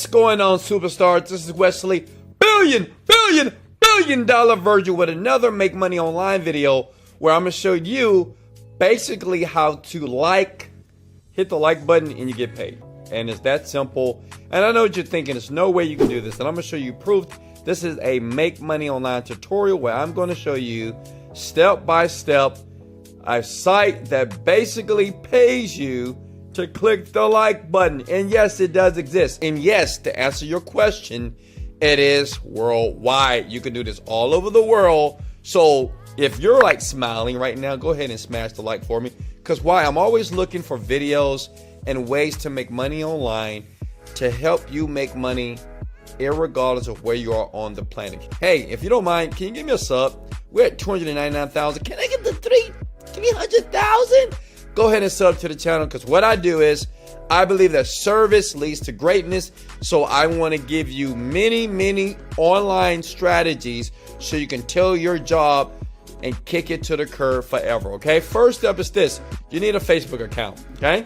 What's going on, superstars? This is Wesley, billion dollar Virgil with another Make Money Online video where I'm going to show you basically how to hit the like button and you get paid. And it's that simple. And I know what you're thinking, there's no way you can do this. And I'm going to show you proof. This is a Make Money Online tutorial where I'm going to show you step by step a site that basically pays you to click the like button. And yes, it does exist. And yes, to answer your question, it is worldwide. You can do this all over the world. So if you're like smiling right now, go ahead and smash the like for me. Because why? I'm always looking for videos and ways to make money online to help you make money irregardless of where you are on the planet. Hey, if you don't mind, can you give me a sub? We're at 299,000. Can I get the 300,000? Go ahead and sub to the channel, because what I do is I believe that service leads to greatness. So I want to give you many online strategies so you can tell your job and kick it to the curb forever. Okay, first step is this: you need a Facebook account. Okay,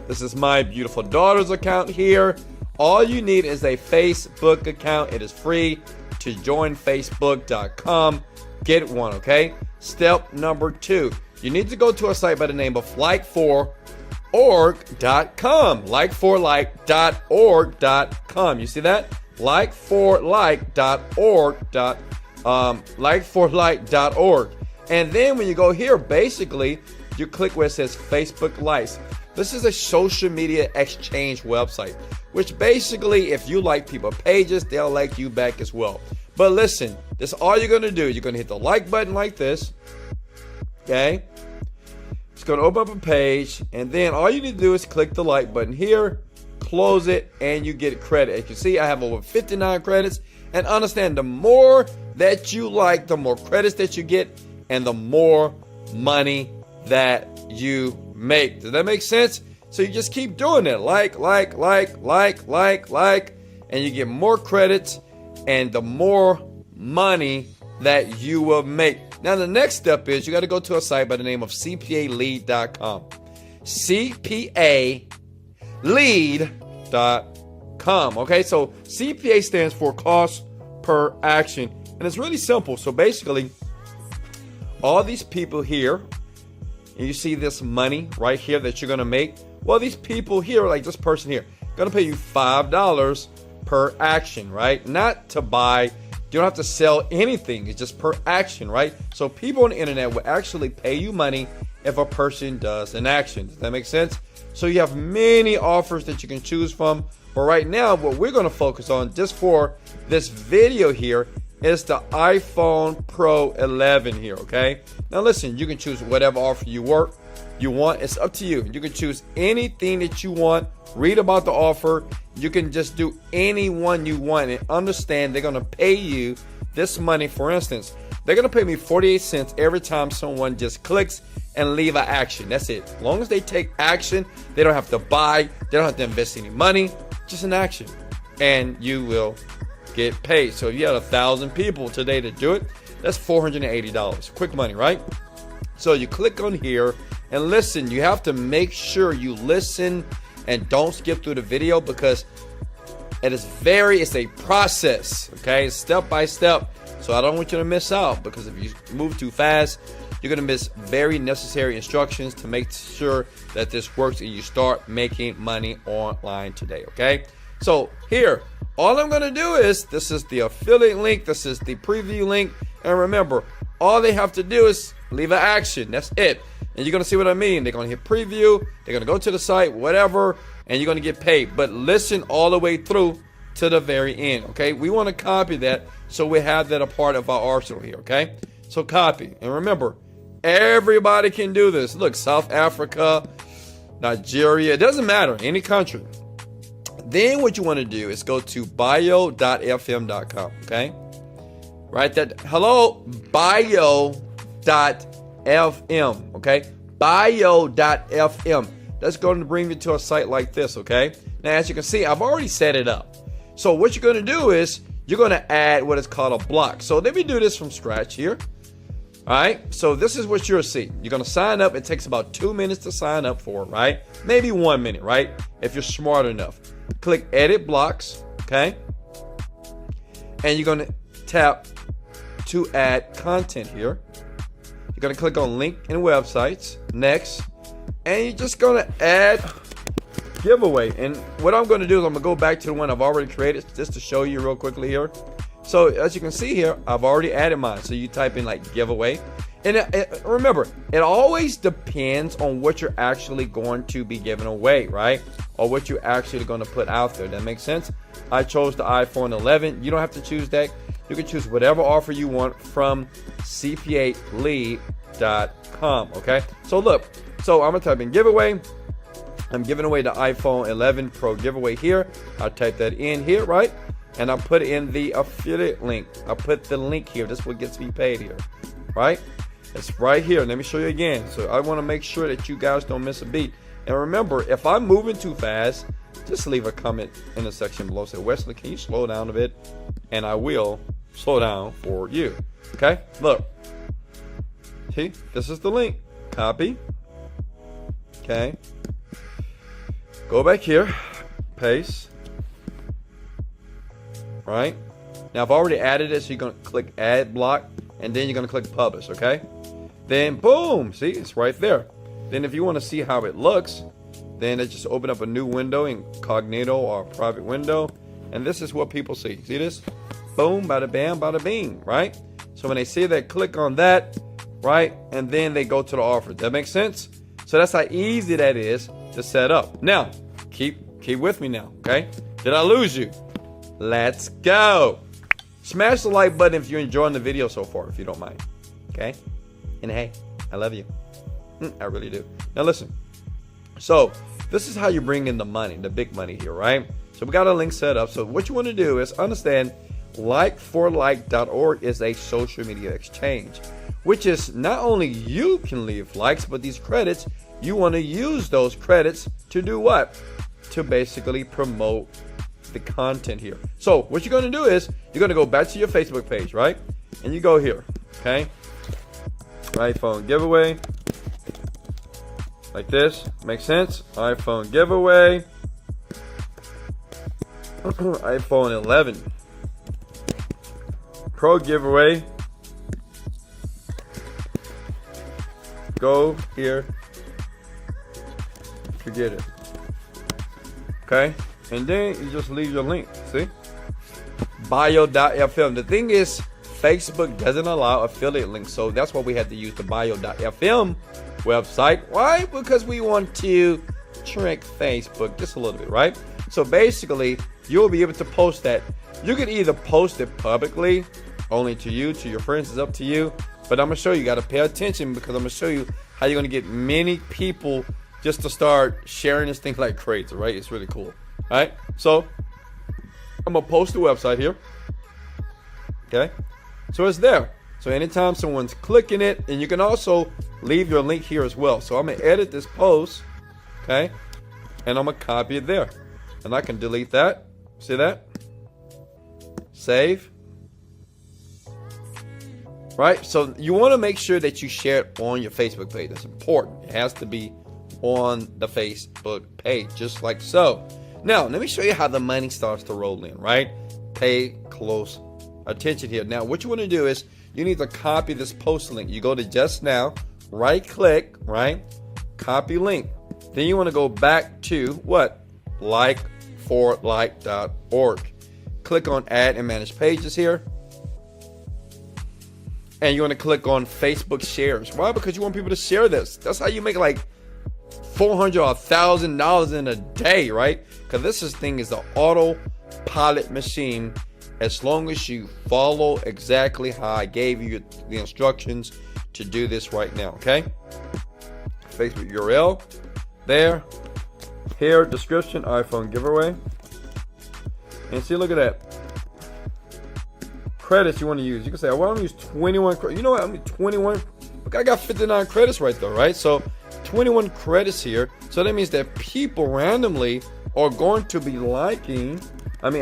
this is my beautiful daughter's account here. All you need is a Facebook account. It is free to join facebook.com. Get one. Okay, step number 2, you need to go to a site by the name of like4like.com. Like4like.org.com. You see that? Like4like.org. And then when you go here, basically, you click where it says Facebook Likes. This is a social media exchange website, which basically, if you like people's pages, they'll like you back as well. But listen, this is all you're going to do. You're going to hit the like button like this. Okay? It's going to open up a page, and then all you need to do is click the like button here, close it, and you get credit. As you see, I have over 59 credits. And understand, the more that you like, the more credits that you get, and the more money that you make. Does that make sense? So you just keep doing it. Like, and you get more credits and the more money that you will make. Now, the next step is you got to go to a site by the name of CPALead.com. CPALead.com. Okay, so CPA stands for cost per action. And it's really simple. So basically, all these people here, and you see this money right here that you're going to make. Well, these people here, like this person here, going to pay you $5 per action, right? Not to buy. You don't have to sell anything. It's just per action, right? So people on the internet will actually pay you money if a person does an action. Does that make sense? So you have many offers that you can choose from. But right now, what we're going to focus on just for this video here is the iPhone Pro 11 here, okay? Now listen, you can choose whatever offer you want. It's up to you. You can choose anything that you want. Read about the offer. You can just do any one you want, and understand they're going to pay you this money. For instance, they're going to pay me 48 cents every time someone just clicks and leave an action. That's it. As long as they take action, they don't have to buy. They don't have to invest any money. Just an action, and you will get paid. So if you had 1,000 people today to do it, that's $480. Quick money, right? So you click on here and listen. You have to make sure you listen and don't skip through the video, because it's a process, okay? Step by step. So I don't want you to miss out, because if you move too fast, you're going to miss very necessary instructions to make sure that this works and you start making money online today, okay? So here, all I'm going to do is, this is the affiliate link, this is the preview link, and remember, all they have to do is leave an action. That's it. And you're going to see what I mean. They're going to hit preview, they're going to go to the site, whatever, and you're going to get paid. But listen all the way through to the very end, okay? We want to copy that so we have that a part of our arsenal here, okay? So copy. And remember, everybody can do this. Look, South Africa, Nigeria, it doesn't matter, any country. Then what you want to do is go to bio.fm.com, okay? Right, bio.fm, okay? Bio.fm. That's going to bring you to a site like this, okay? Now, as you can see, I've already set it up. So what you're going to do is you're going to add what is called a block. So let me do this from scratch here. All right, so this is what you'll see. You're going to sign up. It takes about 2 minutes to sign up for, right? Maybe 1 minute, right? If you're smart enough. click edit blocks, okay? And you're going to tap to add content here. You're going to click on link and websites. Next. And you're just going to add giveaway. And what I'm going to do is I'm going to go back to the one I've already created just to show you real quickly here. So as you can see here, I've already added mine. So you type in like giveaway. And remember, it always depends on what you're actually going to be giving away, right? Or what you're actually going to put out there. That makes sense? I chose the iPhone 11. You don't have to choose that. You can choose whatever offer you want from CPALead.com, okay? So look, so I'm going to type in giveaway. I'm giving away the iPhone 11 Pro giveaway here. I'll type that in here, right? And I'll put in the affiliate link. I'll put the link here. This is what gets me paid here, right? It's right here. Let me show you again. So I want to make sure that you guys don't miss a beat. And remember, if I'm moving too fast, just leave a comment in the section below. Say, Wesley, can you slow down a bit? And I will slow down for you. Okay? Look. See, this is the link. Copy. Okay. Go back here. Paste. Right? Now, I've already added it, so you're going to click add block, and then you're going to click publish, okay? Then, boom, see, it's right there. Then if you want to see how it looks, then it just open up a new window, incognito or private window, and this is what people see. See this? Boom, bada bam, bada bing, right? So when they see that, click on that, right? And then they go to the offer. That makes sense? So that's how easy that is to set up. Now, keep with me now, okay? Did I lose you? Let's go. Smash the like button if you're enjoying the video so far, if you don't mind. Okay? And hey, I love you. I really do. Now listen. So this is how you bring in the money, the big money here, right? So we got a link set up. So what you want to do is understand likeforlike.org is a social media exchange, which is not only you can leave likes, but these credits, you want to use those credits to do what? To basically promote the content here. So what you're going to do is you're going to go back to your Facebook page, right? And you go here, okay? iPhone giveaway. Like this. Makes sense? iPhone giveaway. iPhone 11 Pro giveaway. Go here. Forget it. Okay? And then you just leave your link. See? Bio.fm. The thing is, Facebook doesn't allow affiliate links, so that's why we had to use the Bio.fm website. Why? Because we want to trick Facebook just a little bit, right? So basically, you'll be able to post that. You can either post it publicly, only to you, to your friends, it's up to you. But I'm going to show you, you got to pay attention, because I'm going to show you how you're going to get many people just to start sharing this thing like crazy, right? It's really cool. All right, so I'm going to post the website here. Okay, so it's there. So anytime someone's clicking it, and you can also leave your link here as well. So I'm going to edit this post, okay, and I'm going to copy it there. And I can delete that. See that? Save. Right, so you want to make sure that you share it on your Facebook page. That's important. It has to be on the Facebook page, just like so. Now, let me show you how the money starts to roll in, right? Pay close attention here. Now, what you want to do is you need to copy this post link. You go to just now, right click, right? Copy link. Then you want to go back to what? Likeforlike.org. Click on add and manage pages here. And you want to click on Facebook shares. Why? Because you want people to share this. That's how you make like $400 or $1,000 in a day, right? Because this thing is the AutoPilot machine. As long as you follow exactly how I gave you the instructions to do this right now, okay? Facebook URL there. Here, description, iPhone giveaway. And see, look at that. Credits you want to use. You can say, well, I want to use 21 credits. You know what? I mean, 21. Look, I got 59 credits right there, right? So 21 credits here. So that means that people randomly are going to be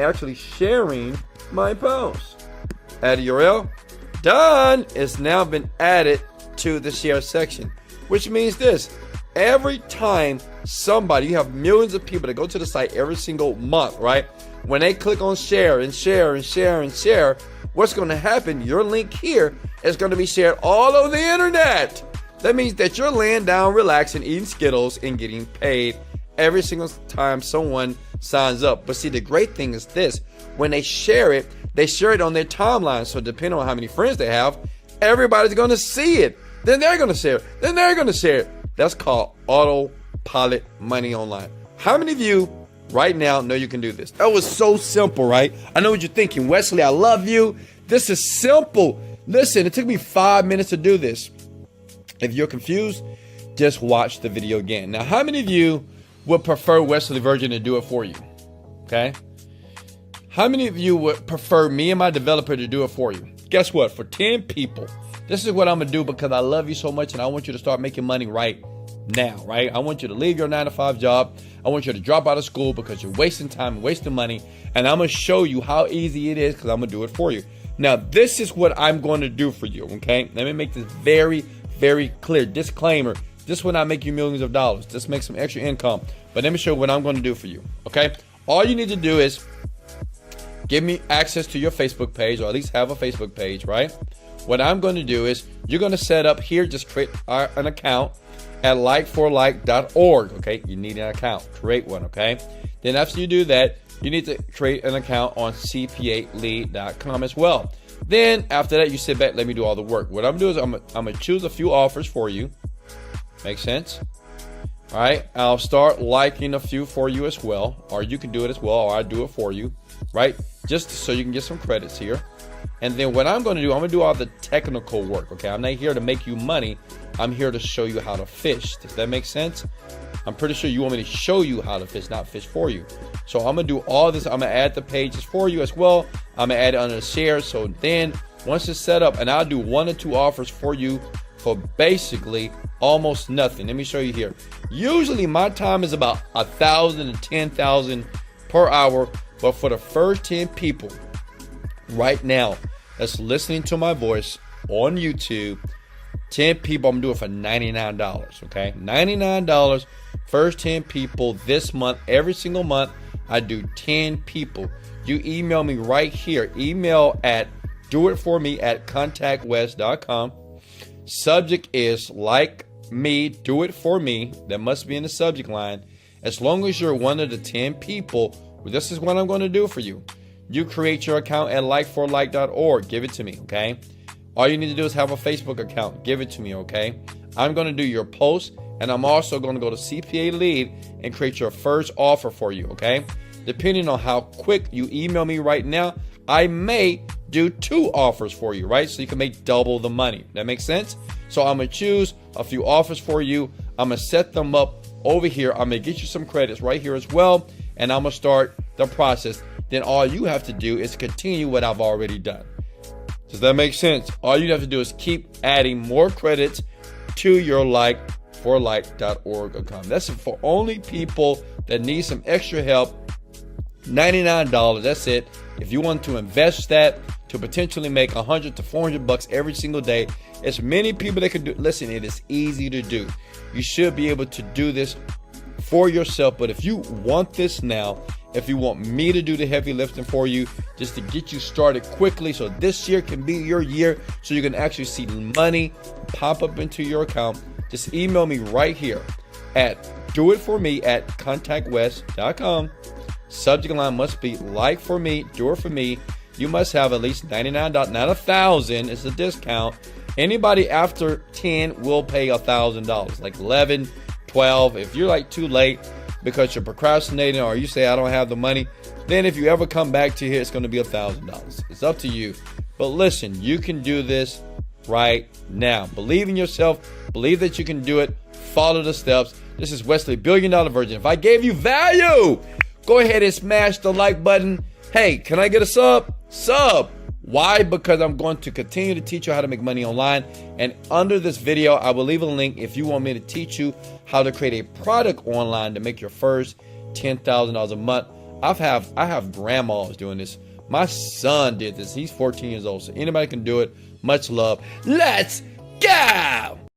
actually sharing my post. Add a URL. Done. It's now been added to the share section, which means this. Every time somebody, you have millions of people that go to the site every single month, right? When they click on share and share and share and share, what's going to happen? Your link here is going to be shared all over the internet. That means that you're laying down, relaxing, eating Skittles, and getting paid every single time someone signs up. But see, the great thing is this: when they share it on their timeline. So depending on how many friends they have, everybody's going to see it. Then they're going to share it. Then they're going to share it. That's called AutoPilot money online. How many of you right now know you can do this? That was so simple, right? I know what you're thinking. Wesley, I love you. This is simple. Listen, it took me 5 minutes to do this. If you're confused, just watch the video again. Now, how many of you would prefer Wesley Virgin to do it for you? Okay. How many of you would prefer me and my developer to do it for you? Guess what? For 10 people, this is what I'm going to do because I love you so much and I want you to start making money right now, right? I want you to leave your 9-to-5 job. I want you to drop out of school because you're wasting time and wasting money. And I'm going to show you how easy it is because I'm going to do it for you. Now, this is what I'm going to do for you, okay? Let me make this very, very clear. Disclaimer. This will not make you millions of dollars. Just make some extra income. But let me show you what I'm going to do for you, okay? All you need to do is give me access to your Facebook page, or at least have a Facebook page, right? What I'm going to do is you're going to set up here, just create an account at likeforlike.org, okay? You need an account. Create one, okay? Then after you do that, you need to create an account on CPALead.com as well. Then after that, you sit back, let me do all the work. What I'm going to do is I'm going to choose a few offers for you. Make sense? All right, I'll start liking a few for you as well, or you can do it as well, or I do it for you, right? Just so you can get some credits here. And then what I'm going to do, I'm going to do all the technical work, okay? I'm not here to make you money. I'm here to show you how to fish. Does that make sense? I'm pretty sure you want me to show you how to fish, not fish for you. So I'm going to do all this. I'm going to add the pages for you as well. I'm going to add it under the share. So then once it's set up, and I'll do 1 or 2 offers for you for basically almost nothing. Let me show you here. Usually my time is about 1,000 to 10,000 per hour, but for the first 10 people right now that's listening to my voice on YouTube, 10 people, I'm doing for $99, okay? $99, first 10 people this month. Every single month, I do 10 people. You email me right here. Email at doitforme@contactwest.com. Subject is like me, do it for me. That must be in the subject line. As long as you're one of the 10 people, this is what I'm going to do for you. You create your account at likeforlike.org. Give it to me, okay? All you need to do is have a Facebook account. Give it to me, okay? I'm going to do your post, and I'm also going to go to CPA Lead and create your first offer for you, okay? Depending on how quick you email me right now, I may do 2 offers for you, right? So you can make double the money. That makes sense? So I'm going to choose a few offers for you. I'm going to set them up over here. I'm going to get you some credits right here as well. And I'm going to start the process. Then all you have to do is continue what I've already done. Does that make sense? All you have to do is keep adding more credits to your likeforlike.org account. That's for only people that need some extra help. $99, that's it. If you want to invest that to potentially make $100 to $400 every single day, as many people that can do. Listen, it is easy to do. You should be able to do this for yourself. But if you want this now, if you want me to do the heavy lifting for you, just to get you started quickly, so this year can be your year, so you can actually see money pop up into your account, just email me right here at doitforme@contactwest.com. Subject line must be like for me, do it for me. You must have at least $99, not $1,000. It's a discount. Anybody after 10 will pay $1,000, like 11, 12. If you're like too late because you're procrastinating or you say I don't have the money, then if you ever come back to here, it's going to be $1,000. It's up to you. But listen, you can do this right now. Believe in yourself. Believe that you can do it. Follow the steps. This is Wesley, $1 Billion Virgin. If I gave you value, go ahead and smash the like button. Hey, can I get a sub? Sub. Why? Because I'm going to continue to teach you how to make money online. And under this video, I will leave a link if you want me to teach you how to create a product online to make your first $10,000 a month. I have grandmas doing this. My son did this. He's 14 years old. So anybody can do it. Much love. Let's go.